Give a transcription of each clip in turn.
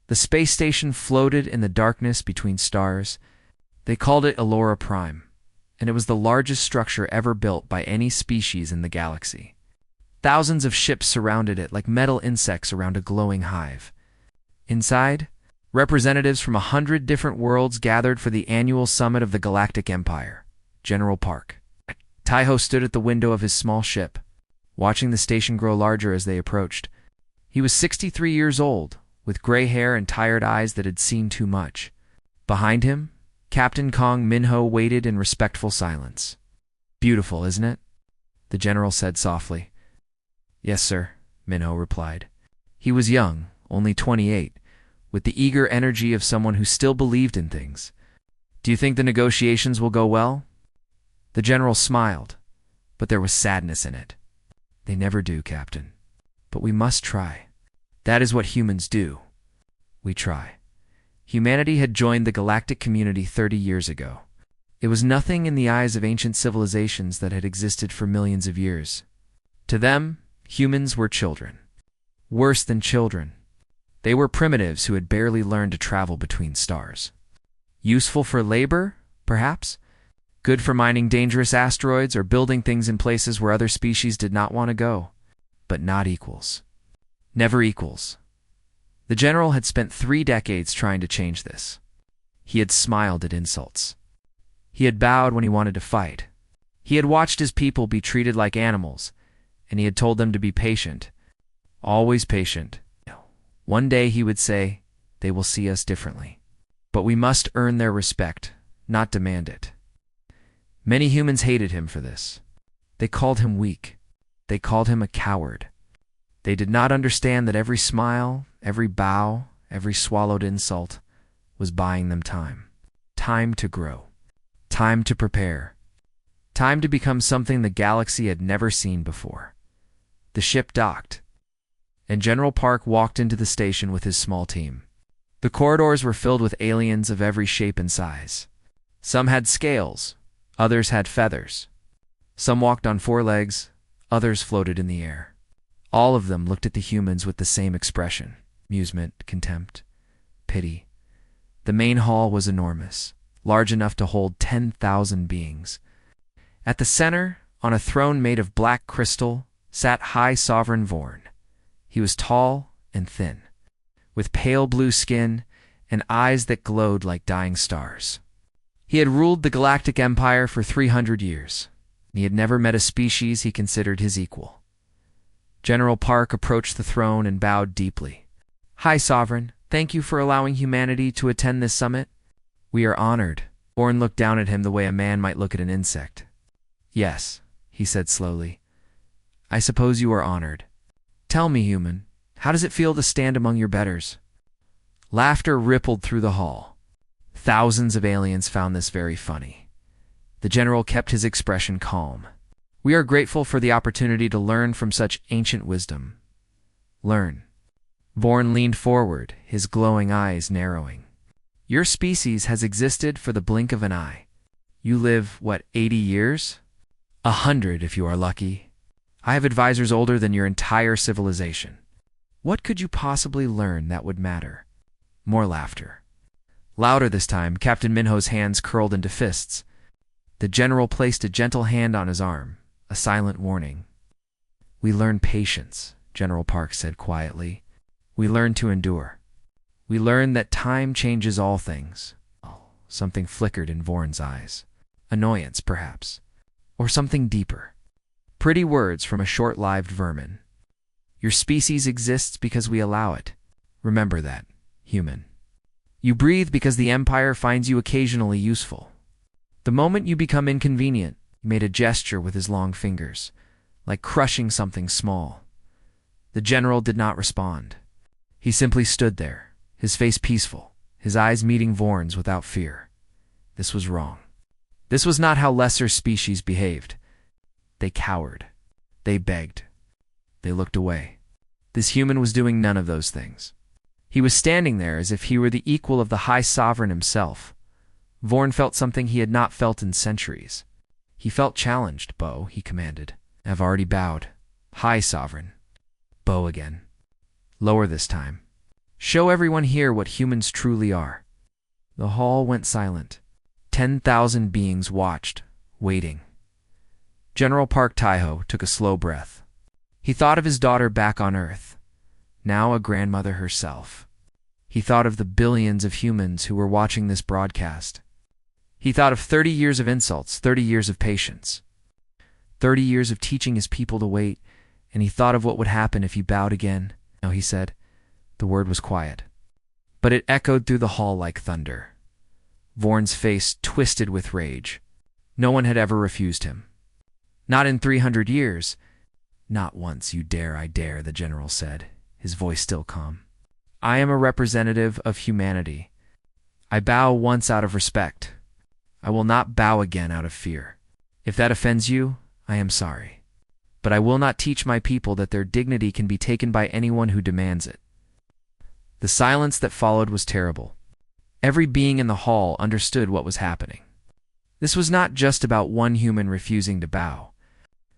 The space station floated in the darkness between stars. They called it Elora Prime, and it was the largest structure ever built by any species in the galaxy. Thousands of ships surrounded it like metal insects around a glowing hive. Inside, representatives from 100 different worlds gathered for the annual summit of the Galactic Empire. General Park. Taiho stood at the window of his small ship, watching the station grow larger as they approached. He was 63 years old, with gray hair and tired eyes that had seen too much. Behind him, Captain Kong Minho waited in respectful silence. "Beautiful, isn't it?" the general said softly. "Yes, sir," Minho replied. He was young, only 28, with the eager energy of someone who still believed in things. "Do you think the negotiations will go well?" The general smiled, but there was sadness in it. "They never do, Captain. But we must try. That is what humans do. We try." Humanity had joined the galactic community 30 years ago. It was nothing in the eyes of ancient civilizations that had existed for millions of years. To them, humans were children. Worse than children. They were primitives who had barely learned to travel between stars. Useful for labor, perhaps? Good for mining dangerous asteroids or building things in places where other species did not want to go. But not equals. Never equals. The general had spent 3 decades trying to change this. He had smiled at insults. He had bowed when he wanted to fight. He had watched his people be treated like animals, and he had told them to be patient. Always patient. One day he would say, "They will see us differently. But we must earn their respect, not demand it." Many humans hated him for this. They called him weak. They called him a coward. They did not understand that every smile, every bow, every swallowed insult was buying them time. Time to grow. Time to prepare. Time to become something the galaxy had never seen before. The ship docked, and General Park walked into the station with his small team. The corridors were filled with aliens of every shape and size. Some had scales, others had feathers. Some walked on 4 legs, others floated in the air. All of them looked at the humans with the same expression: amusement, contempt, pity. The main hall was enormous, large enough to hold 10,000 beings. At the center, on a throne made of black crystal, sat High Sovereign Vorn. He was tall and thin, with pale blue skin and eyes that glowed like dying stars. He had ruled the Galactic Empire for 300 years, and he had never met a species he considered his equal. General Park approached the throne and bowed deeply. "High Sovereign, thank you for allowing humanity to attend this summit." "We are honored." Vorn looked down at him the way a man might look at an insect. "Yes," he said slowly. "I suppose you are honored. Tell me, human, how does it feel to stand among your betters?" Laughter rippled through the hall. Thousands of aliens found this very funny. The general kept his expression calm. "We are grateful for the opportunity to learn from such ancient wisdom." "Learn." Vorn leaned forward, his glowing eyes narrowing. "Your species has existed for the blink of an eye. You live, what, 80 years? 100 if you are lucky. I have advisors older than your entire civilization. What could you possibly learn that would matter?" More laughter. Louder this time, Captain Minho's hands curled into fists. The general placed a gentle hand on his arm, a silent warning. "We learn patience," General Park said quietly. "We learn to endure. We learn that time changes all things." Something flickered in Vorn's eyes. Annoyance, perhaps. Or something deeper. Pretty words from a short-lived vermin. "Your species exists because we allow it. Remember that, human. You breathe because the Empire finds you occasionally useful. The moment you become inconvenient," he made a gesture with his long fingers, like crushing something small. The general did not respond. He simply stood there, his face peaceful, his eyes meeting Vorn's without fear. This was wrong. This was not how lesser species behaved. They cowered. They begged. They looked away. This human was doing none of those things. He was standing there as if he were the equal of the High Sovereign himself. Vorn felt something he had not felt in centuries. He felt challenged. "Bow," he commanded. "I've already bowed." "High Sovereign." "Bow again. Lower this time." Show everyone here what humans truly are." The hall went silent. 10,000 beings watched, waiting. General Park Taiho took a slow breath. He thought of his daughter back on Earth, now a grandmother herself. He thought of the billions of humans who were watching this broadcast. He thought of 30 years of insults, 30 years of patience, 30 years of teaching his people to wait, and he thought of what would happen if he bowed again. "No," he said. The word was quiet, but it echoed through the hall like thunder. Vorn's face twisted with rage. No one had ever refused him. Not in 300 years. "Not once, you dare, I dare," the general said, his voice still calm. "I am a representative of humanity. I bow once out of respect. I will not bow again out of fear. If that offends you, I am sorry. But I will not teach my people that their dignity can be taken by anyone who demands it." The silence that followed was terrible. Every being in the hall understood what was happening. This was not just about one human refusing to bow.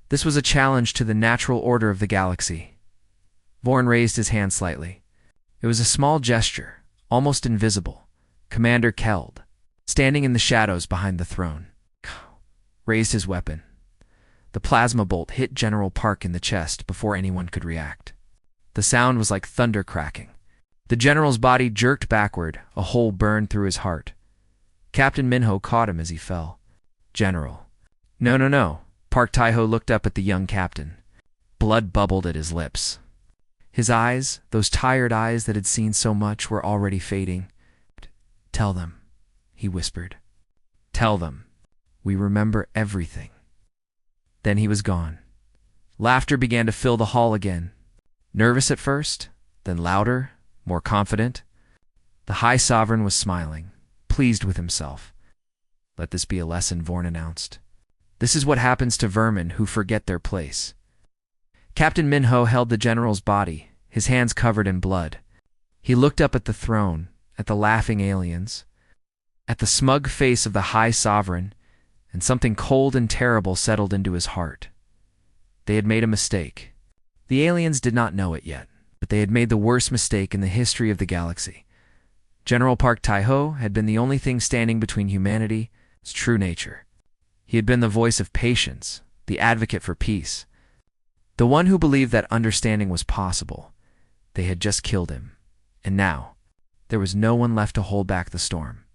This was a challenge to the natural order of the galaxy. Vorn raised his hand slightly. It was a small gesture, almost invisible. Commander Keld, standing in the shadows behind the throne, raised his weapon. The plasma bolt hit General Park in the chest before anyone could react. The sound was like thunder cracking. The general's body jerked backward, a hole burned through his heart. Captain Minho caught him as he fell. "General." "No, no, no." Park Taiho looked up at the young captain. Blood bubbled at his lips. His eyes, those tired eyes that had seen so much, were already fading. "Tell them," he whispered. "Tell them. We remember everything." Then he was gone. Laughter began to fill the hall again. Nervous at first, then louder, more confident. The High Sovereign was smiling, pleased with himself. "Let this be a lesson," Vorn announced. "This is what happens to vermin who forget their place." Captain Minho held the general's body, his hands covered in blood. He looked up at the throne, at the laughing aliens, at the smug face of the High Sovereign, and something cold and terrible settled into his heart. They had made a mistake. The aliens did not know it yet, but they had made the worst mistake in the history of the galaxy. General Park Taiho had been the only thing standing between humanity and its true nature. He had been the voice of patience, the advocate for peace, the one who believed that understanding was possible. They had just killed him, and now there was no one left to hold back the storm.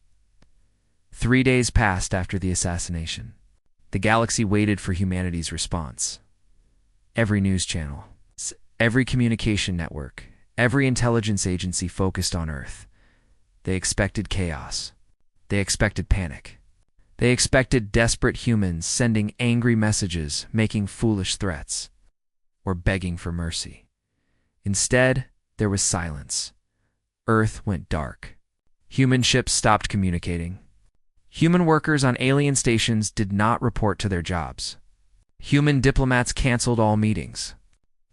3 days passed after the assassination. The galaxy waited for humanity's response. Every news channel, every communication network, every intelligence agency focused on Earth. They expected chaos. They expected panic. They expected desperate humans sending angry messages, making foolish threats, or begging for mercy. Instead, there was silence. Earth went dark. Human ships stopped communicating. Human workers on alien stations did not report to their jobs. Human diplomats canceled all meetings.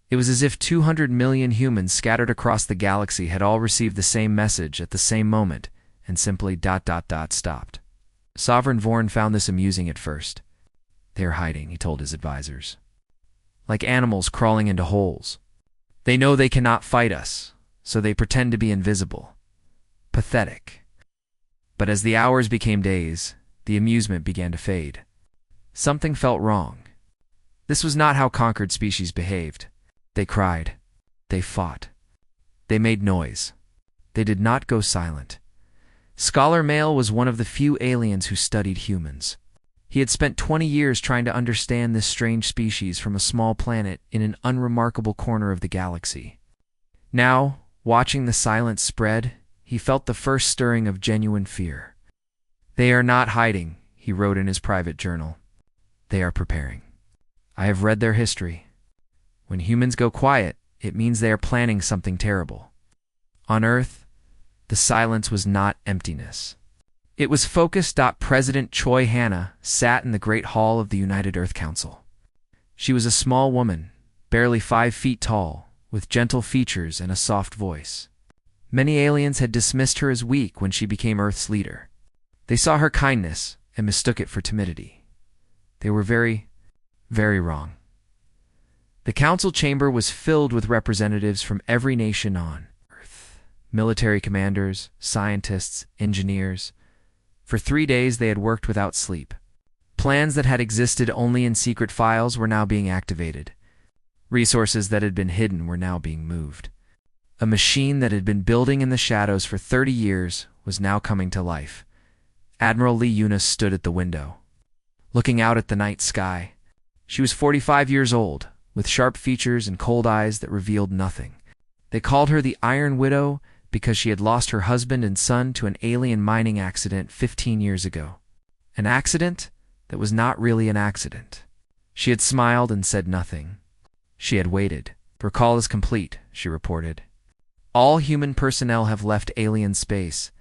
It was as if 200 million humans scattered across the galaxy had all received the same message at the same moment and simply ... stopped. Sovereign Vorn found this amusing at first. "They are hiding," he told his advisors. "Like animals crawling into holes. They know they cannot fight us, so they pretend to be invisible. Pathetic." But as the hours became days, the amusement began to fade. Something felt wrong. This was not how conquered species behaved. They cried. They fought. They made noise. They did not go silent. Scholar Male was one of the few aliens who studied humans. He had spent 20 years trying to understand this strange species from a small planet in an unremarkable corner of the galaxy. Now, watching the silence spread, he felt the first stirring of genuine fear. "They are not hiding," he wrote in his private journal. "They are preparing. I have read their history. When humans go quiet, it means they are planning something terrible." On Earth, the silence was not emptiness. It was focus. President Choi Hanna sat in the Great Hall of the United Earth Council. She was a small woman, barely 5 feet tall, with gentle features and a soft voice. Many aliens had dismissed her as weak when she became Earth's leader. They saw her kindness and mistook it for timidity. They were very, very wrong. The council chamber was filled with representatives from every nation on Earth. military commanders, scientists, engineers. For 3 days they had worked without sleep. Plans that had existed only in secret files were now being activated. Resources that had been hidden were now being moved. A machine that had been building in the shadows for 30 years was now coming to life. Admiral Lee Eunice stood at the window, looking out at the night sky. She was 45 years old, with sharp features and cold eyes that revealed nothing. They called her the Iron Widow because she had lost her husband and son to an alien mining accident 15 years ago. An accident that was not really an accident. She had smiled and said nothing. She had waited. "The call is complete," she reported. "All human personnel have left alien space.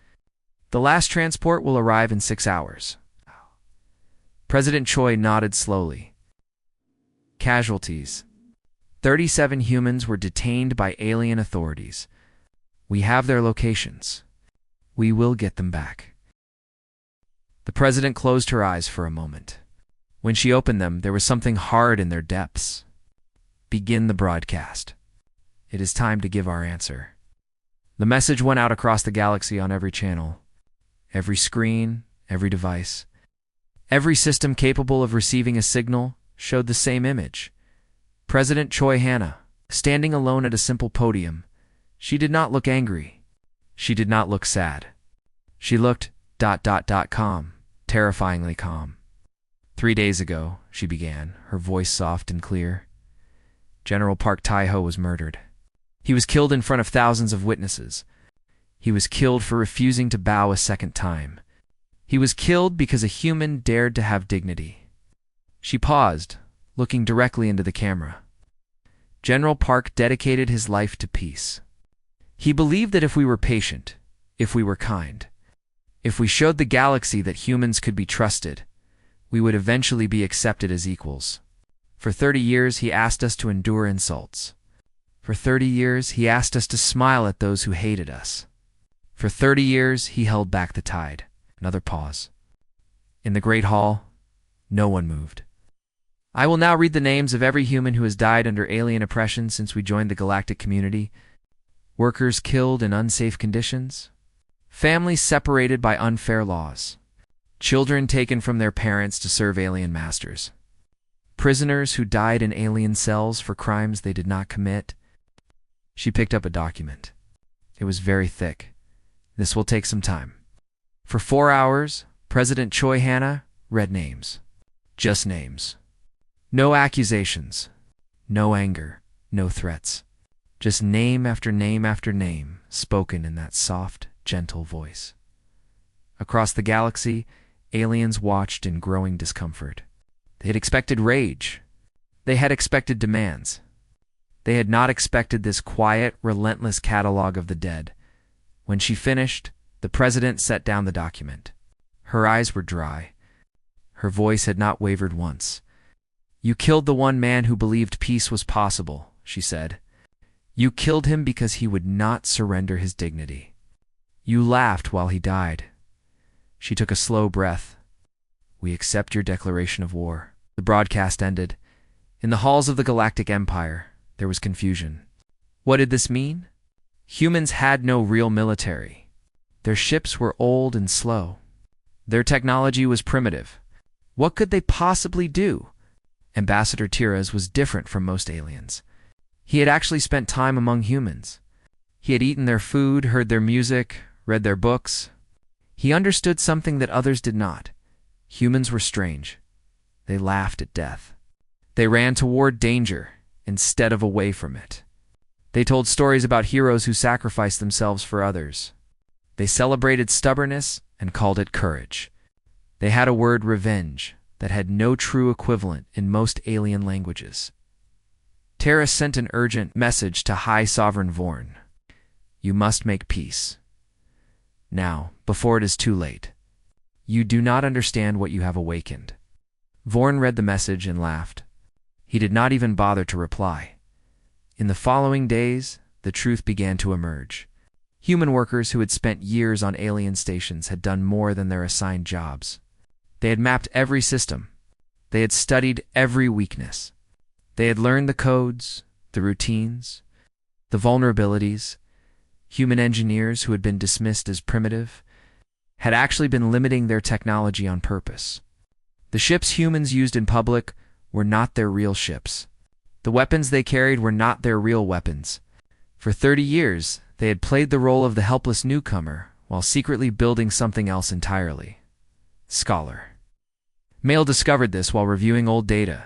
The last transport will arrive in 6 hours." President Choi nodded slowly. Casualties. 37 humans were detained by alien authorities. We have their locations. We will get them back. The president closed her eyes for a moment. When she opened them, there was something hard in their depths. Begin the broadcast. It is time to give our answer. The message went out across the galaxy on every channel, every screen, every device. Every system capable of receiving a signal showed the same image. President Choi Hanna, standing alone at a simple podium. She did not look angry. She did not look sad. She looked calm, terrifyingly calm. 3 days ago, she began, her voice soft and clear. General Park Tai-ho was murdered. He was killed in front of thousands of witnesses. He was killed for refusing to bow a second time. He was killed because a human dared to have dignity. She paused, looking directly into the camera. General Park dedicated his life to peace. He believed that if we were patient, if we were kind, if we showed the galaxy that humans could be trusted, we would eventually be accepted as equals. For 30 years, he asked us to endure insults. For 30 years, he asked us to smile at those who hated us. For 30 years, he held back the tide. Another pause. In the Great Hall, no one moved. I will now read the names of every human who has died under alien oppression since we joined the galactic community. Workers killed in unsafe conditions. Families separated by unfair laws. Children taken from their parents to serve alien masters. Prisoners who died in alien cells for crimes they did not commit. She picked up a document. It was very thick. This will take some time. For 4 hours, President Choi Hanna read names. Just names. No accusations. No anger. No threats. Just name after name after name, spoken in that soft, gentle voice. Across the galaxy, aliens watched in growing discomfort. They had expected rage. They had expected demands. They had not expected this quiet, relentless catalog of the dead. When she finished, the president set down the document. Her eyes were dry. Her voice had not wavered once. "You killed the one man who believed peace was possible," she said. "You killed him because he would not surrender his dignity. You laughed while he died." She took a slow breath. "We accept your declaration of war." The broadcast ended. In the halls of the Galactic Empire, there was confusion. What did this mean? Humans had no real military. Their ships were old and slow. Their technology was primitive. What could they possibly do? Ambassador Tiras was different from most aliens. He had actually spent time among humans. He had eaten their food, heard their music, read their books. He understood something that others did not. Humans were strange. They laughed at death. They ran toward danger instead of away from it. They told stories about heroes who sacrificed themselves for others. They celebrated stubbornness and called it courage. They had a word, revenge, that had no true equivalent in most alien languages. Terra sent an urgent message to High Sovereign Vorn. "You must make peace. Now, before it is too late. You do not understand what you have awakened." Vorn read the message and laughed. He did not even bother to reply. In the following days, the truth began to emerge. Human workers who had spent years on alien stations had done more than their assigned jobs. They had mapped every system. They had studied every weakness. They had learned the codes, the routines, the vulnerabilities. human engineers who had been dismissed as primitive, had actually been limiting their technology on purpose. The ships humans used in public were not their real ships. The weapons they carried were not their real weapons. For 30 years, they had played the role of the helpless newcomer while secretly building something else entirely. Scholar. Mail discovered this while reviewing old data.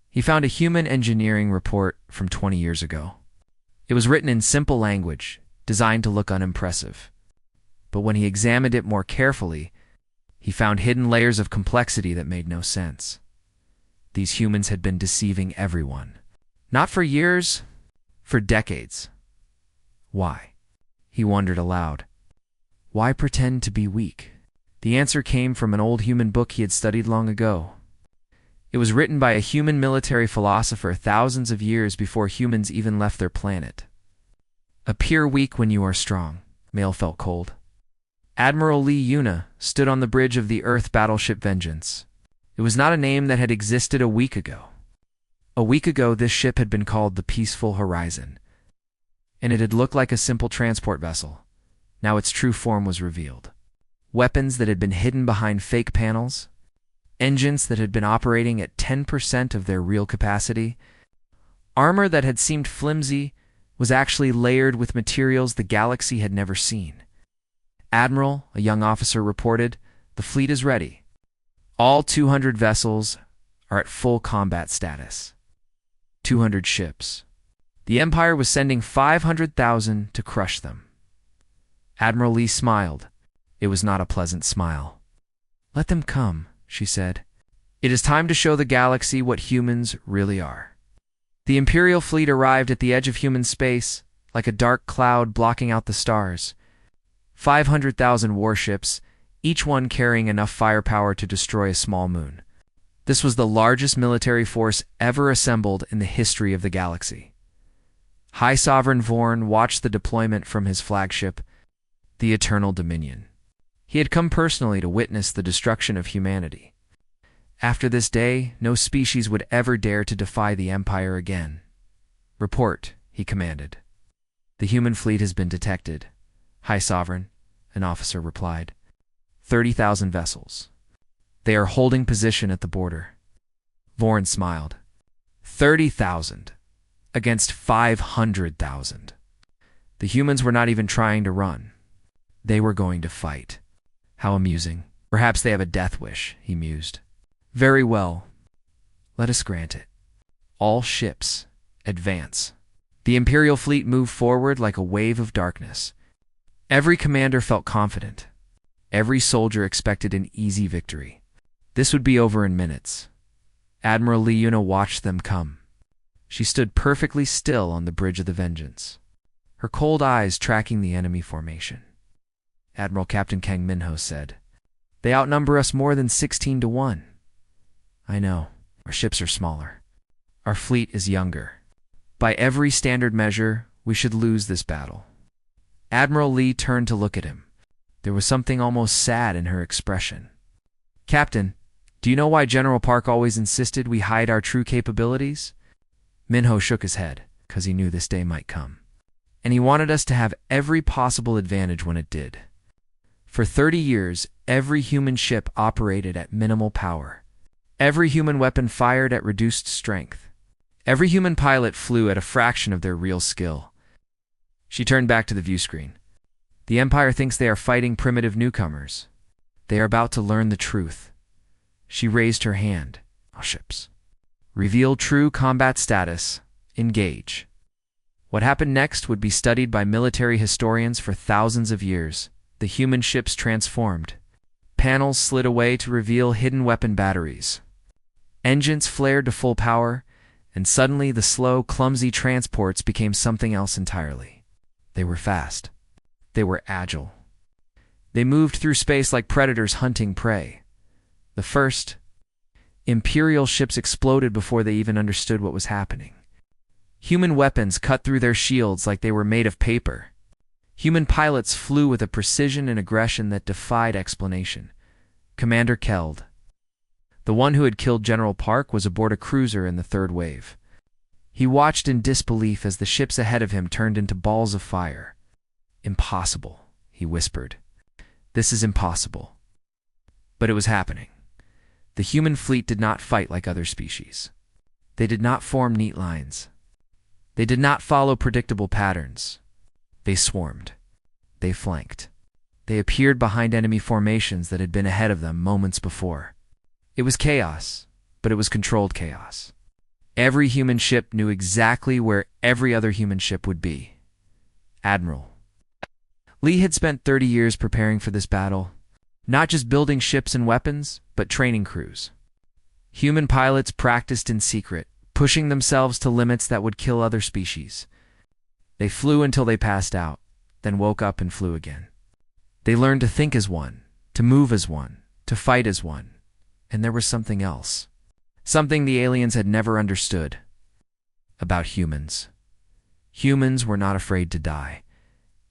He found a human engineering report from 20 years ago. It was written in simple language, designed to look unimpressive. But when he examined it more carefully, he found hidden layers of complexity that made no sense. These humans had been deceiving everyone. Not for years, for decades. Why? He wondered aloud. Why pretend to be weak? The answer came from an old human book he had studied long ago. It was written by a human military philosopher thousands of years before humans even left their planet. Appear weak when you are strong. Mail felt cold. Admiral Lee Yuna stood on the bridge of the Earth battleship Vengeance. It was not a name that had existed a week ago. A week ago, this ship had been called the Peaceful Horizon, and it had looked like a simple transport vessel. Now its true form was revealed. Weapons that had been hidden behind fake panels, engines that had been operating at 10% of their real capacity, armor that had seemed flimsy was actually layered with materials the galaxy had never seen. Admiral, a young officer reported, the fleet is ready. All 200 vessels are at full combat status. 200 ships. The Empire was sending 500,000 to crush them. Admiral Lee smiled. It was not a pleasant smile. Let them come, she said. It is time to show the galaxy what humans really are. The Imperial fleet arrived at the edge of human space, like a dark cloud blocking out the stars. 500,000 warships, each one carrying enough firepower to destroy a small moon. This was the largest military force ever assembled in the history of the galaxy. High Sovereign Vorn watched the deployment from his flagship, the Eternal Dominion. He had come personally to witness the destruction of humanity. After this day, no species would ever dare to defy the Empire again. Report, he commanded. The human fleet has been detected. High Sovereign, an officer replied. 30,000 vessels. They are holding position at the border. Vorn smiled. 30,000 against 500,000. The humans were not even trying to run. They were going to fight. How amusing. Perhaps they have a death wish, he mused. Very well. Let us grant it. All ships, advance. The Imperial fleet moved forward like a wave of darkness. Every commander felt confident. Every soldier expected an easy victory. This would be over in minutes. Admiral Lee Yuna watched them come. She stood perfectly still on the bridge of the Vengeance, her cold eyes tracking the enemy formation. Admiral Captain Kang Minho said, They outnumber us more than 16-1. I know. Our ships are smaller. Our fleet is younger. By every standard measure, we should lose this battle. Admiral Lee turned to look at him. There was something almost sad in her expression. Captain, do you know why General Park always insisted we hide our true capabilities? Minho shook his head, because he knew this day might come. And he wanted us to have every possible advantage when it did. For 30 years, every human ship operated at minimal power. Every human weapon fired at reduced strength. Every human pilot flew at a fraction of their real skill. She turned back to the view screen. The Empire thinks they are fighting primitive newcomers. They are about to learn the truth. She raised her hand. All ships. Reveal true combat status. Engage. What happened next would be studied by military historians for thousands of years. The human ships transformed. Panels slid away to reveal hidden weapon batteries. Engines flared to full power, and suddenly the slow, clumsy transports became something else entirely. They were fast. They were agile. They moved through space like predators hunting prey. The first Imperial ships exploded before they even understood what was happening. Human weapons cut through their shields like they were made of paper. Human pilots flew with a precision and aggression that defied explanation. Commander Keld, the one who had killed General Park, was aboard a cruiser in the third wave. He watched in disbelief as the ships ahead of him turned into balls of fire. Impossible, he whispered. This is impossible. But it was happening. The human fleet did not fight like other species. They did not form neat lines. They did not follow predictable patterns. They swarmed. They flanked. They appeared behind enemy formations that had been ahead of them moments before. It was chaos, but it was controlled chaos. Every human ship knew exactly where every other human ship would be. Admiral. Lee had spent 30 years preparing for this battle, not just building ships and weapons, but training crews. Human pilots practiced in secret, pushing themselves to limits that would kill other species. They flew until they passed out, then woke up and flew again. They learned to think as one, to move as one, to fight as one. And there was something else. Something the aliens had never understood. About humans. Humans were not afraid to die.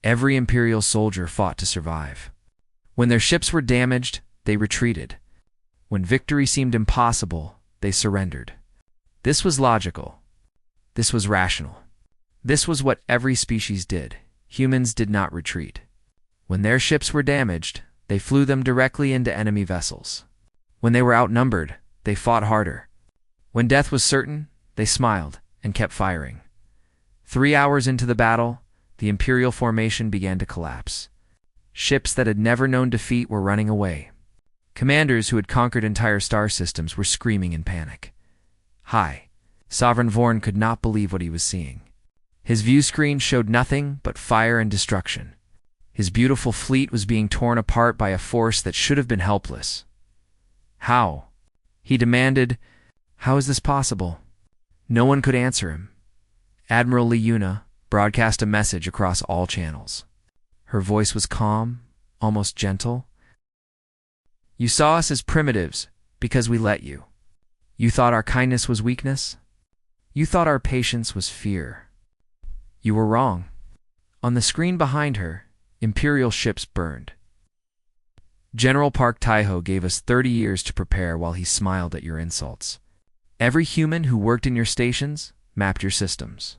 Every Imperial soldier fought to survive. When their ships were damaged, they retreated. When victory seemed impossible, they surrendered. This was logical. This was rational. This was what every species did. Humans did not retreat. When their ships were damaged, they flew them directly into enemy vessels. When they were outnumbered, they fought harder. When death was certain, they smiled and kept firing. 3 hours into the battle, the Imperial formation began to collapse. Ships that had never known defeat were running away. Commanders who had conquered entire star systems were screaming in panic. Hi. Sovereign Vorn could not believe what he was seeing. His view screen showed nothing but fire and destruction. His beautiful fleet was being torn apart by a force that should have been helpless. How? He demanded. How is this possible? No one could answer him. Admiral Liuna broadcast a message across all channels. Her voice was calm, almost gentle. You saw us as primitives because we let you. You thought our kindness was weakness? You thought our patience was fear. You were wrong. On the screen behind her, Imperial ships burned. General Park Taiho gave us 30 years to prepare while he smiled at your insults. Every human who worked in your stations mapped your systems.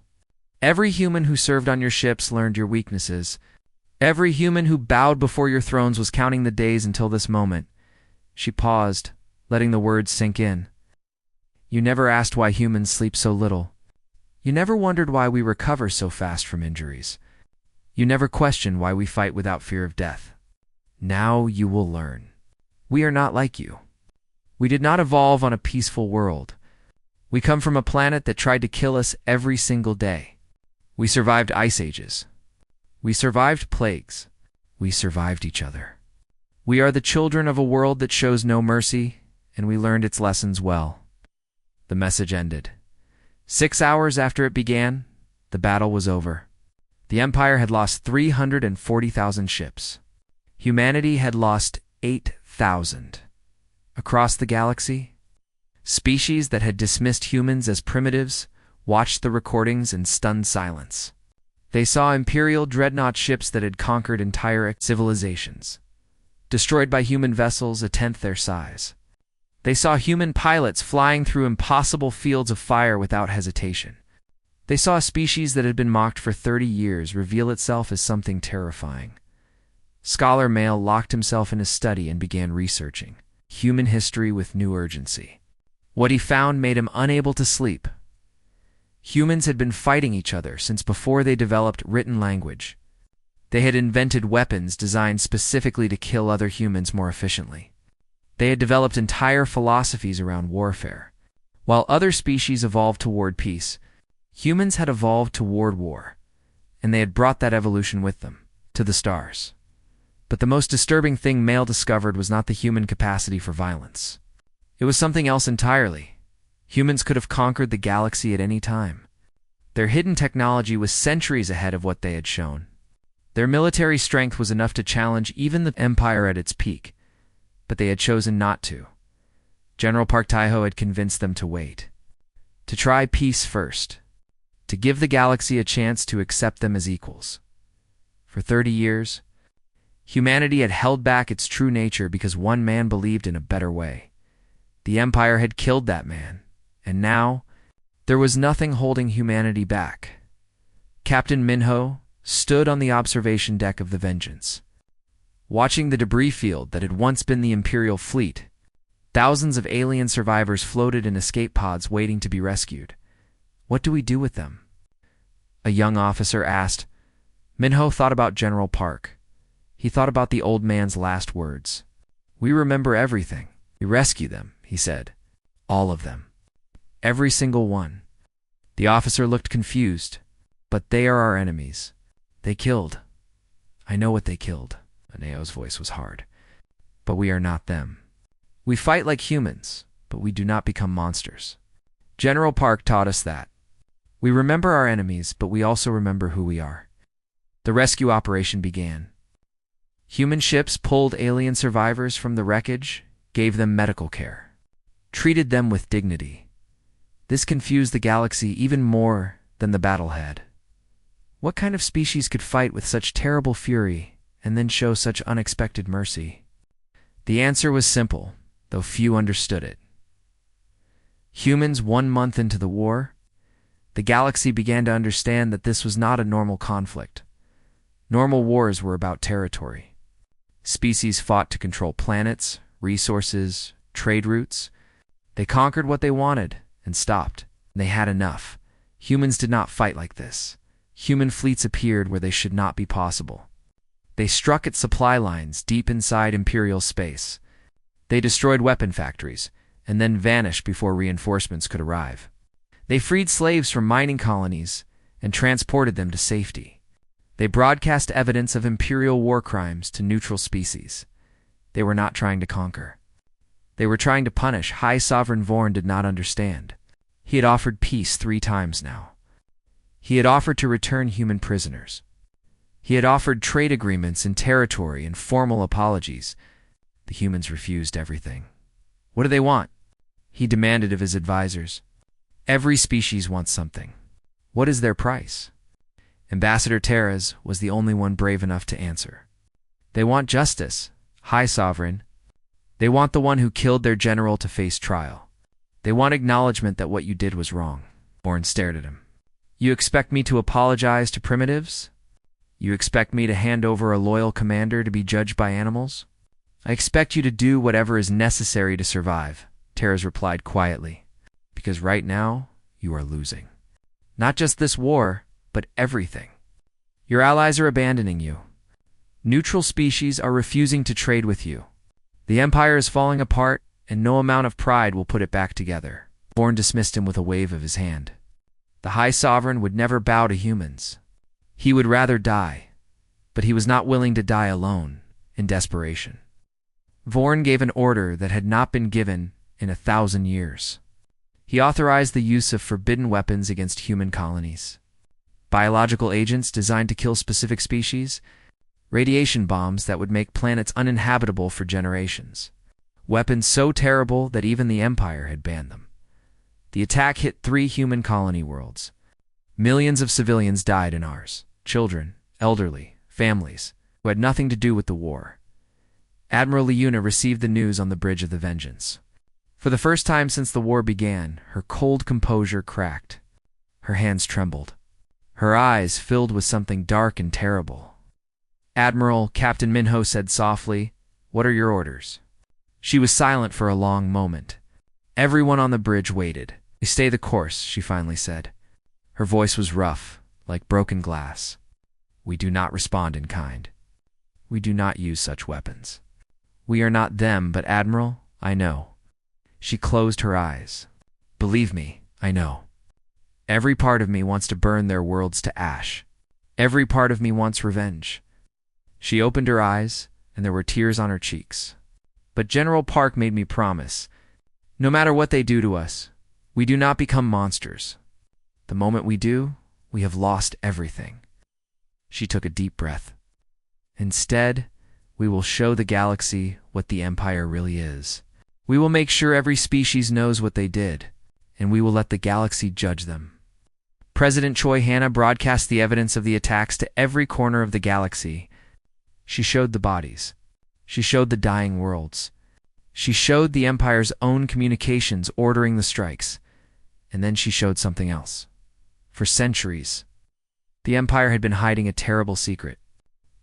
Every human who served on your ships learned your weaknesses. Every human who bowed before your thrones was counting the days until this moment. She paused, letting the words sink in. You never asked why humans sleep so little. You never wondered why we recover so fast from injuries. You never questioned why we fight without fear of death. Now you will learn. We are not like you. We did not evolve on a peaceful world. We come from a planet that tried to kill us every single day. We survived ice ages. We survived plagues. We survived each other. We are the children of a world that shows no mercy, and we learned its lessons well. The message ended. 6 hours after it began, the battle was over. The Empire had lost 340,000 ships. Humanity had lost 8,000. Across the galaxy, species that had dismissed humans as primitives watched the recordings in stunned silence. They saw Imperial dreadnought ships that had conquered entire civilizations, destroyed by human vessels a tenth their size. They saw human pilots flying through impossible fields of fire without hesitation. They saw a species that had been mocked for 30 years reveal itself as something terrifying. Scholar Mail locked himself in his study and began researching human history with new urgency. What he found made him unable to sleep. Humans had been fighting each other since before they developed written language. They had invented weapons designed specifically to kill other humans more efficiently. They had developed entire philosophies around warfare. While other species evolved toward peace, humans had evolved toward war, and they had brought that evolution with them, to the stars. But the most disturbing thing Mail discovered was not the human capacity for violence. It was something else entirely. Humans could have conquered the galaxy at any time. Their hidden technology was centuries ahead of what they had shown. Their military strength was enough to challenge even the Empire at its peak, but they had chosen not to. General Park Taiho had convinced them to wait, to try peace first, to give the galaxy a chance to accept them as equals. For 30 years, humanity had held back its true nature because one man believed in a better way. The Empire had killed that man, and now there was nothing holding humanity back. Captain Minho, stood on the observation deck of the Vengeance. Watching the debris field that had once been the Imperial fleet, thousands of alien survivors floated in escape pods waiting to be rescued. What do we do with them? A young officer asked. Minho thought about General Park. He thought about the old man's last words. We remember everything. We rescue them, he said. All of them. Every single one. The officer looked confused. But they are our enemies. They killed. I know what they killed. Aneo's voice was hard. But we are not them. We fight like humans, but we do not become monsters. General Park taught us that. We remember our enemies, but we also remember who we are. The rescue operation began. Human ships pulled alien survivors from the wreckage, gave them medical care, treated them with dignity. This confused the galaxy even more than the battle had. What kind of species could fight with such terrible fury and then show such unexpected mercy? The answer was simple, though few understood it. Humans 1 month into the war, the galaxy began to understand that this was not a normal conflict. Normal wars were about territory. Species fought to control planets, resources, trade routes. They conquered what they wanted and stopped. They had enough. Humans did not fight like this. Human fleets appeared where they should not be possible. They struck at supply lines deep inside Imperial space. They destroyed weapon factories and then vanished before reinforcements could arrive. They freed slaves from mining colonies and transported them to safety. They broadcast evidence of Imperial war crimes to neutral species. They were not trying to conquer. They were trying to punish. High Sovereign Vorn did not understand. He had offered peace 3 times now. He had offered to return human prisoners. He had offered trade agreements and territory and formal apologies. The humans refused everything. What do they want? He demanded of his advisors. Every species wants something. What is their price? Ambassador Terez was the only one brave enough to answer. They want justice, High Sovereign. They want the one who killed their general to face trial. They want acknowledgement that what you did was wrong. Vorn stared at him. You expect me to apologize to primitives? You expect me to hand over a loyal commander to be judged by animals? I expect you to do whatever is necessary to survive, Terez replied quietly. Because right now, you are losing. Not just this war, but everything. Your allies are abandoning you. Neutral species are refusing to trade with you. The Empire is falling apart, and no amount of pride will put it back together. Vorn dismissed him with a wave of his hand. The High Sovereign would never bow to humans. He would rather die, but he was not willing to die alone, in desperation. Vorn gave an order that had not been given in 1,000 years. He authorized the use of forbidden weapons against human colonies. Biological agents designed to kill specific species, radiation bombs that would make planets uninhabitable for generations. Weapons so terrible that even the Empire had banned them. The attack hit 3 human colony worlds. Millions of civilians died in ours. Children, elderly, families, who had nothing to do with the war. Admiral Leuna received the news on the bridge of the Vengeance. For the first time since the war began, her cold composure cracked. Her hands trembled. Her eyes filled with something dark and terrible. Admiral, Captain Minho said softly, "What are your orders?" She was silent for a long moment. Everyone on the bridge waited. "Stay the course," she finally said. Her voice was rough, like broken glass. "We do not respond in kind. We do not use such weapons. We are not them, but Admiral, I know." She closed her eyes. "Believe me, I know. Every part of me wants to burn their worlds to ash. Every part of me wants revenge." She opened her eyes, and there were tears on her cheeks. "But General Park made me promise. No matter what they do to us, we do not become monsters. The moment we do, we have lost everything." She took a deep breath. "Instead, we will show the galaxy what the Empire really is. We will make sure every species knows what they did, and we will let the galaxy judge them." President Choi Hanna broadcast the evidence of the attacks to every corner of the galaxy. She showed the bodies. She showed the dying worlds. She showed the Empire's own communications ordering the strikes. And then she showed something else. For centuries, The Empire had been hiding a terrible secret.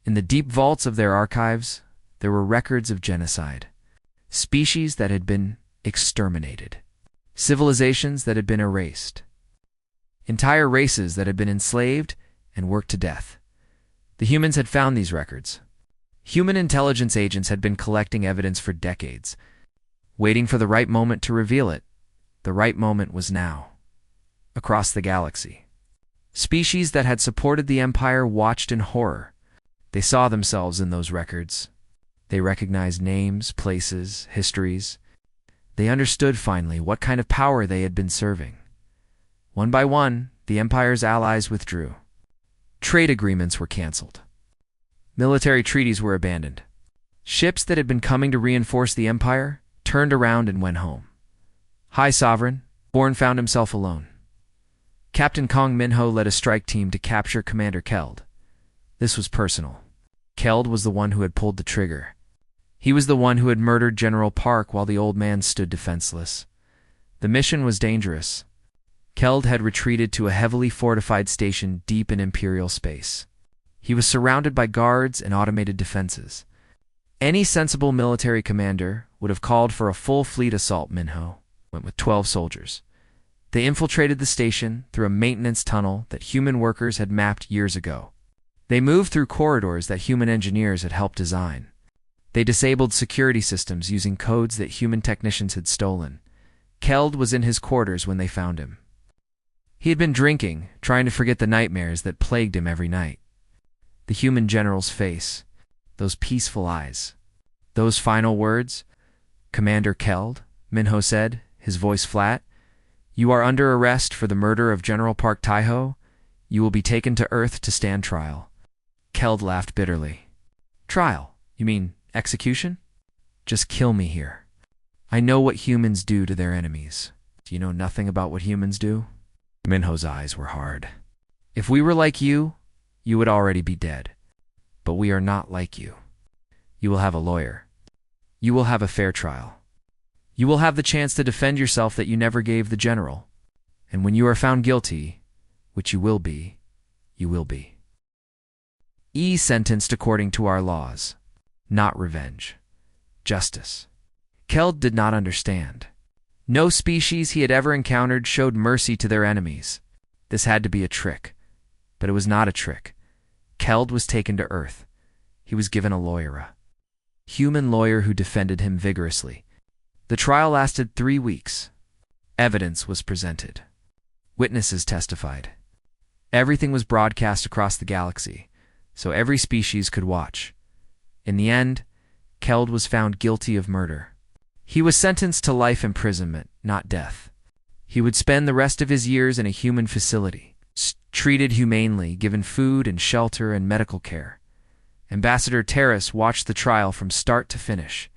In the deep vaults of their archives, there were records of genocide. Species that had been exterminated. Civilizations that had been erased. Entire races that had been enslaved and worked to death. The humans had found these records. Human intelligence agents had been collecting evidence for decades, waiting for the right moment to reveal it. The right moment was now. Across the galaxy. Species that had supported the Empire watched in horror. They saw themselves in those records. They recognized names, places, histories. They understood finally what kind of power they had been serving. One by one, the Empire's allies withdrew. Trade agreements were canceled. Military treaties were abandoned. Ships that had been coming to reinforce the Empire turned around and went home. High Sovereign, Born found himself alone. Captain Kong Minho led a strike team to capture Commander Keld. This was personal. Keld was the one who had pulled the trigger. He was the one who had murdered General Park while the old man stood defenseless. The mission was dangerous. Keld had retreated to a heavily fortified station deep in Imperial space. He was surrounded by guards and automated defenses. Any sensible military commander would have called for a full fleet assault. Minho went with 12 soldiers. They infiltrated the station through a maintenance tunnel that human workers had mapped years ago. They moved through corridors that human engineers had helped design. They disabled security systems using codes that human technicians had stolen. Keld was in his quarters when they found him. He had been drinking, trying to forget the nightmares that plagued him every night. The human general's face, those peaceful eyes, those final words. "Commander Keld," Minho said, his voice flat, "you are under arrest for the murder of General Park Taiho. You will be taken to Earth to stand trial." Keld laughed bitterly. "Trial? You mean execution? Just kill me here. I know what humans do to their enemies. Do you know nothing about what humans do?" Minho's eyes were hard. "If we were like you would already be dead. But we are not like you. You will have a lawyer. You will have a fair trial. You will have the chance to defend yourself that you never gave the general. And when you are found guilty, which you will be, you will be. Sentenced according to our laws. Not revenge. Justice." Keld did not understand. No species he had ever encountered showed mercy to their enemies. This had to be a trick. But it was not a trick. Keld was taken to Earth. He was given a lawyer, a human lawyer who defended him vigorously. The trial lasted 3 weeks. Evidence was presented. Witnesses testified. Everything was broadcast across the galaxy, so every species could watch. In the end, Keld was found guilty of murder. He was sentenced to life imprisonment, not death. He would spend the rest of his years in a human facility, treated humanely, given food and shelter and medical care. Ambassador Terrace watched the trial from start to finish.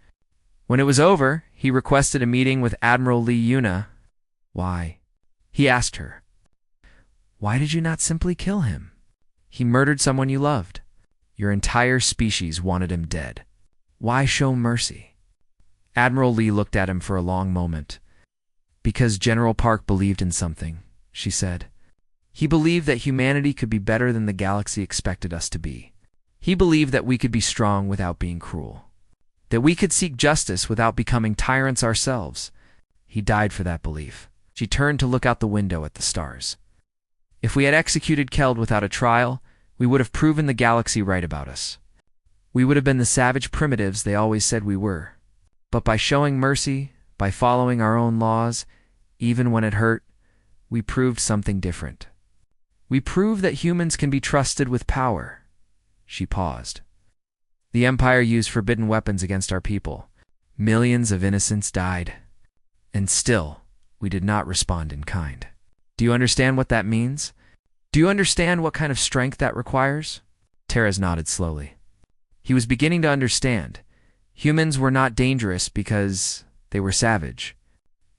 When it was over, he requested a meeting with Admiral Lee Yuna. "Why?" he asked her. "Why did you not simply kill him? He murdered someone you loved. Your entire species wanted him dead. Why show mercy?" Admiral Lee looked at him for a long moment. "Because General Park believed in something," she said. "He believed that humanity could be better than the galaxy expected us to be. He believed that we could be strong without being cruel. That we could seek justice without becoming tyrants ourselves. He died for that belief." She turned to look out the window at the stars. "If we had executed Keld without a trial, we would have proven the galaxy right about us. We would have been the savage primitives they always said we were. But by showing mercy, by following our own laws, even when it hurt, we proved something different. We proved that humans can be trusted with power." She paused. "The Empire used forbidden weapons against our people. Millions of innocents died. And still, we did not respond in kind. Do you understand what that means? Do you understand what kind of strength that requires?" Terrace nodded slowly. He was beginning to understand. Humans were not dangerous because they were savage.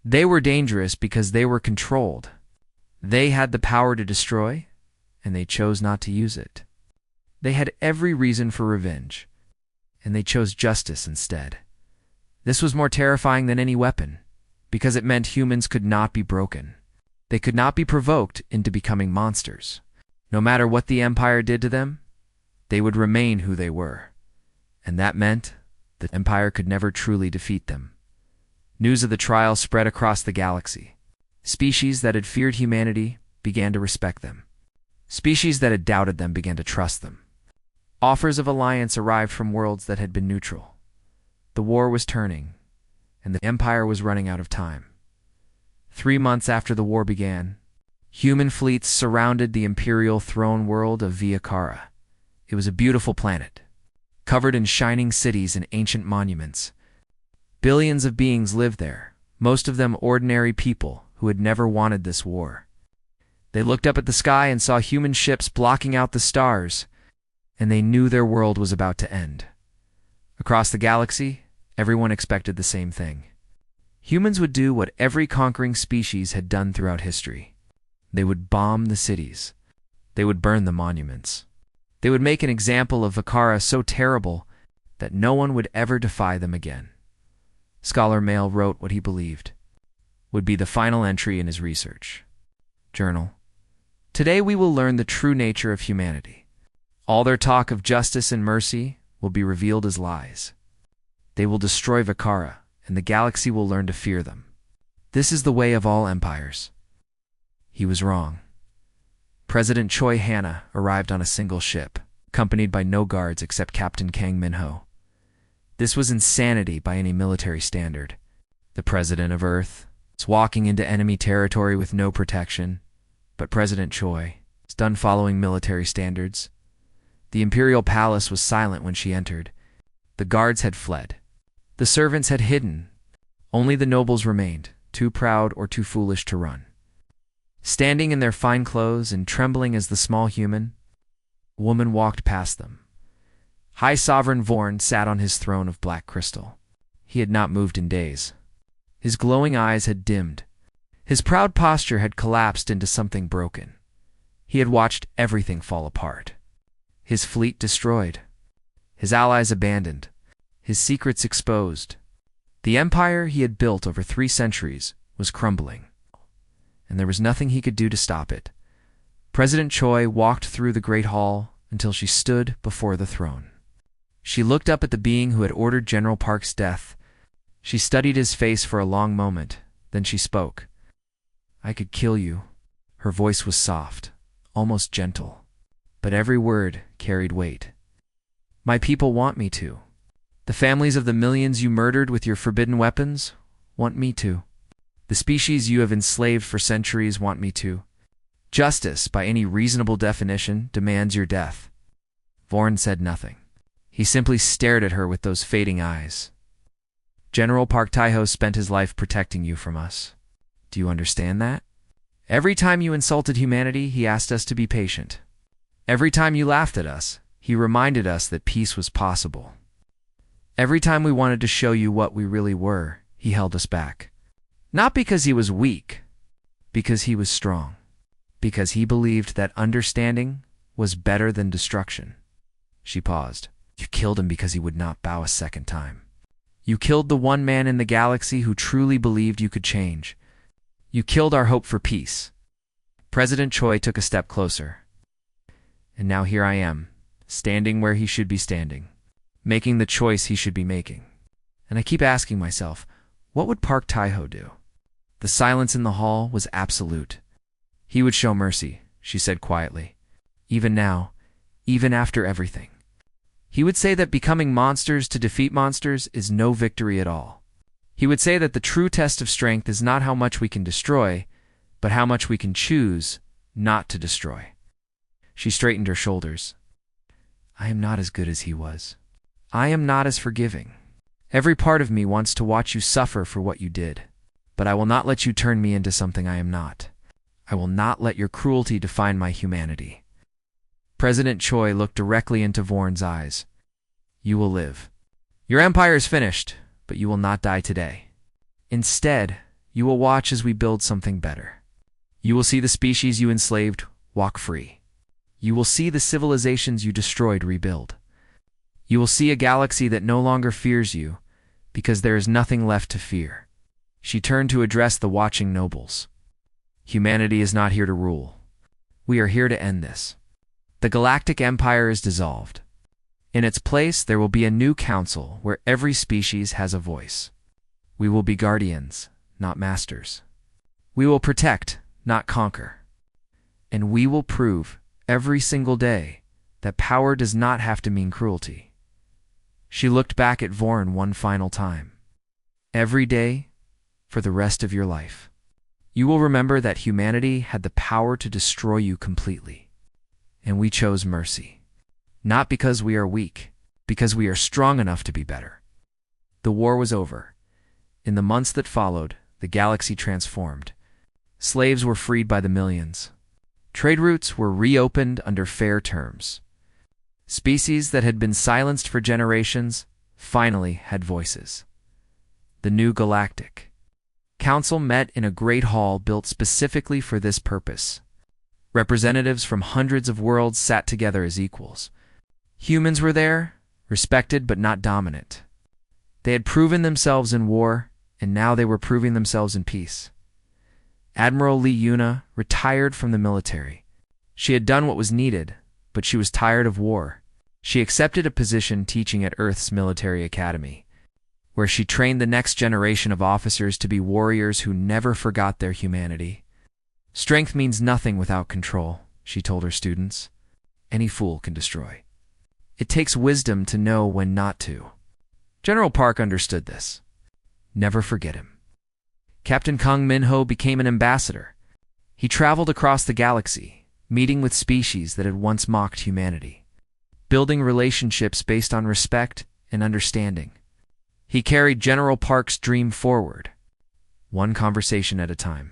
They were dangerous because they were controlled. They had the power to destroy, and they chose not to use it. They had every reason for revenge, and they chose justice instead. This was more terrifying than any weapon, because it meant humans could not be broken. They could not be provoked into becoming monsters. No matter what the Empire did to them, they would remain who they were. And that meant the Empire could never truly defeat them. News of the trial spread across the galaxy. Species that had feared humanity began to respect them. Species that had doubted them began to trust them. Offers of alliance arrived from worlds that had been neutral. The war was turning, and the Empire was running out of time. 3 months after the war began, human fleets surrounded the imperial throne world of Viacara. It was a beautiful planet, covered in shining cities and ancient monuments. Billions of beings lived there, most of them ordinary people who had never wanted this war. They looked up at the sky and saw human ships blocking out the stars, and they knew their world was about to end. Across the galaxy, everyone expected the same thing. Humans would do what every conquering species had done throughout history. They would bomb the cities. They would burn the monuments. They would make an example of Vicara so terrible that no one would ever defy them again. Scholar Mail wrote what he believed would be the final entry in his research journal. Today we will learn the true nature of humanity. All their talk of justice and mercy will be revealed as lies. They will destroy Vicara, and the galaxy will learn to fear them. This is the way of all empires. He was wrong. President Choi Hanna arrived on a single ship, accompanied by no guards except Captain Kang Minho. This was insanity by any military standard. The President of Earth was walking into enemy territory with no protection, but President Choi was done following military standards. The Imperial Palace was silent when she entered. The guards had fled. The servants had hidden. Only the nobles remained, too proud or too foolish to run. Standing in their fine clothes and trembling as the small human, a woman walked past them. High Sovereign Vorn sat on his throne of black crystal. He had not moved in days. His glowing eyes had dimmed. His proud posture had collapsed into something broken. He had watched everything fall apart. His fleet destroyed. His allies abandoned. His secrets exposed. The empire he had built over 3 centuries was crumbling, and there was nothing he could do to stop it. President Choi walked through the great hall until she stood before the throne. She looked up at the being who had ordered General Park's death. She studied his face for a long moment, then she spoke. "I could kill you." Her voice was soft, almost gentle, but every word carried weight. "My people want me to. The families of the millions you murdered with your forbidden weapons want me to. The species you have enslaved for centuries want me to. Justice, by any reasonable definition, demands your death." Vorn said nothing. He simply stared at her with those fading eyes. "General Park Tae-ho spent his life protecting you from us. Do you understand that? Every time you insulted humanity, he asked us to be patient. Every time you laughed at us, he reminded us that peace was possible. Every time we wanted to show you what we really were, he held us back. Not because he was weak, because he was strong. Because he believed that understanding was better than destruction." She paused. "You killed him because he would not bow a second time. You killed the one man in the galaxy who truly believed you could change. You killed our hope for peace." President Choi took a step closer. "And now here I am, standing where he should be standing, making the choice he should be making. And I keep asking myself, what would Park Tae-ho do?" The silence in the hall was absolute. "He would show mercy," she said quietly. "Even now, even after everything. He would say that becoming monsters to defeat monsters is no victory at all. He would say that the true test of strength is not how much we can destroy, but how much we can choose not to destroy." She straightened her shoulders. "I am not as good as he was. I am not as forgiving. Every part of me wants to watch you suffer for what you did, but I will not let you turn me into something I am not. I will not let your cruelty define my humanity." President Choi looked directly into Vorn's eyes. "You will live. Your empire is finished, but you will not die today. Instead, you will watch as we build something better. You will see the species you enslaved walk free. You will see the civilizations you destroyed rebuild. You will see a galaxy that no longer fears you, because there is nothing left to fear." She turned to address the watching nobles. "Humanity is not here to rule. We are here to end this. The Galactic Empire is dissolved. In its place, there will be a new council where every species has a voice. We will be guardians, not masters. We will protect, not conquer. And we will prove, every single day, that power does not have to mean cruelty. She looked back at Vorn one final time. Every day, for the rest of your life, you will remember that humanity had the power to destroy you completely. And we chose mercy. Not because we are weak, because we are strong enough to be better. The war was over. In the months that followed, the galaxy transformed. Slaves were freed by the millions. Trade routes were reopened under fair terms. Species that had been silenced for generations finally had voices. The new Galactic Council met in a great hall built specifically for this purpose. Representatives from hundreds of worlds sat together as equals. Humans were there, respected but not dominant. They had proven themselves in war, and now they were proving themselves in peace. Admiral Lee Yuna retired from the military. She had done what was needed, but she was tired of war. She accepted a position teaching at Earth's military academy, where she trained the next generation of officers to be warriors who never forgot their humanity. Strength means nothing without control, she told her students. Any fool can destroy. It takes wisdom to know when not to. General Park understood this. Never forget him. Captain Kang Min-ho became an ambassador. He traveled across the galaxy, meeting with species that had once mocked humanity, building relationships based on respect and understanding. He carried General Park's dream forward, one conversation at a time.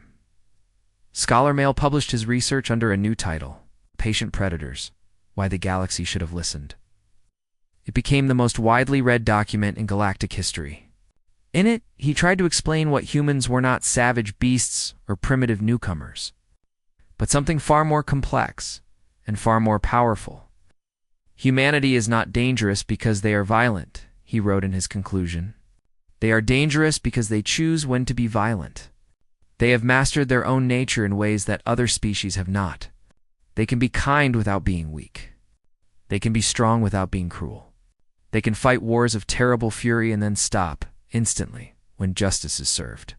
Scholar Mail published his research under a new title, Patient Predators: Why the Galaxy Should Have Listened. It became the most widely read document in galactic history. In it, he tried to explain what humans were not savage beasts or primitive newcomers, but something far more complex and far more powerful. Humanity is not dangerous because they are violent, he wrote in his conclusion. They are dangerous because they choose when to be violent. They have mastered their own nature in ways that other species have not. They can be kind without being weak. They can be strong without being cruel. They can fight wars of terrible fury and then stop instantly when justice is served.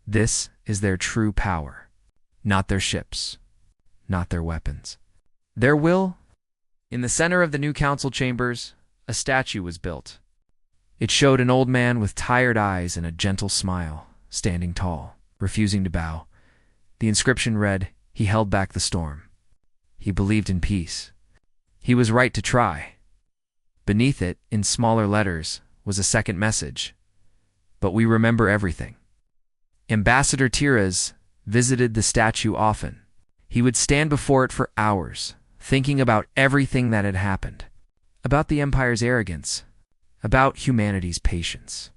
This is their true power, not their ships, not their weapons. Their will? In the center of the new council chambers, a statue was built. It showed an old man with tired eyes and a gentle smile, standing tall, refusing to bow. The inscription read, "He held back the storm. He believed in peace. He was right to try." Beneath it, in smaller letters, was a second message. "But we remember everything." Ambassador Tiras visited the statue often. He would stand before it for hours, thinking about everything that had happened, about the Empire's arrogance, about humanity's patience,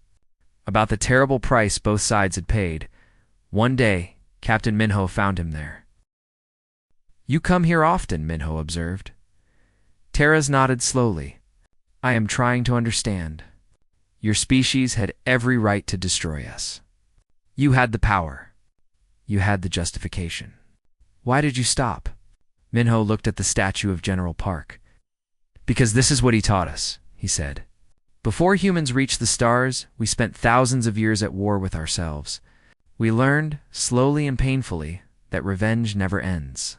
about the terrible price both sides had paid. One day, Captain Minho found him there. "You come here often," Minho observed. Tiras nodded slowly. "I am trying to understand. Your species had every right to destroy us. You had the power. You had the justification. Why did you stop?" Minho looked at the statue of General Park. "Because this is what he taught us," he said. "Before humans reached the stars, we spent thousands of years at war with ourselves. We learned, slowly and painfully, that revenge never ends.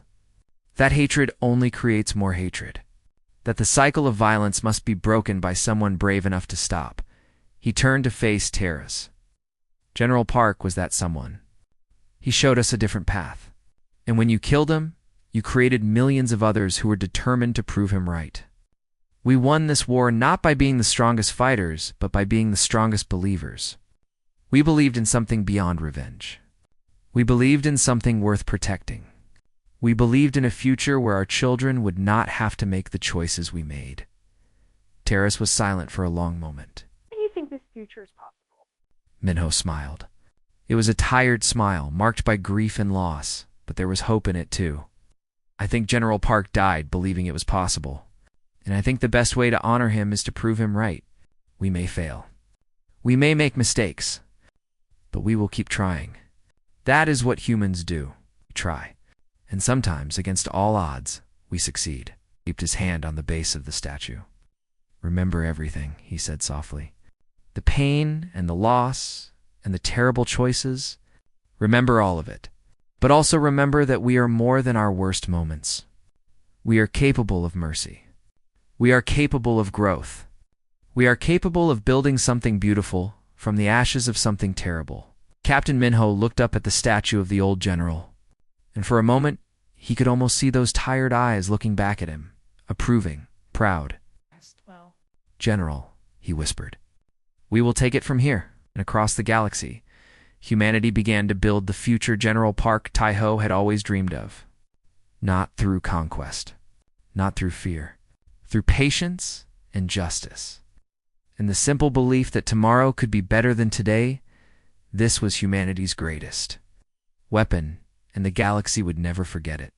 That hatred only creates more hatred. That the cycle of violence must be broken by someone brave enough to stop." He turned to face Tiras. General Park was that someone. He showed us a different path. And when you killed him, you created millions of others who were determined to prove him right. We won this war not by being the strongest fighters, but by being the strongest believers. We believed in something beyond revenge. We believed in something worth protecting. We believed in a future where our children would not have to make the choices we made. Tiras was silent for a long moment. "Do you think this future is possible?" Minho smiled. It was a tired smile, marked by grief and loss, but there was hope in it too. "I think General Park died believing it was possible, and I think the best way to honor him is to prove him right. We may fail. We may make mistakes, but we will keep trying. That is what humans do. We try. And sometimes, against all odds, we succeed." kept his hand on the base of the statue. "Remember everything," he said softly. "The pain and the loss and the terrible choices. Remember all of it. But also remember that we are more than our worst moments. We are capable of mercy. We are capable of growth. We are capable of building something beautiful from the ashes of something terrible." Captain Minho looked up at the statue of the old general, and for a moment he could almost see those tired eyes looking back at him, approving, proud. Well, "General," he whispered, "we will take it from here." And across the galaxy, humanity began to build the future General Park Taiho had always dreamed of. Not through conquest, not through fear, through patience and justice. And the simple belief that tomorrow could be better than today, this was humanity's greatest weapon, and the galaxy would never forget it.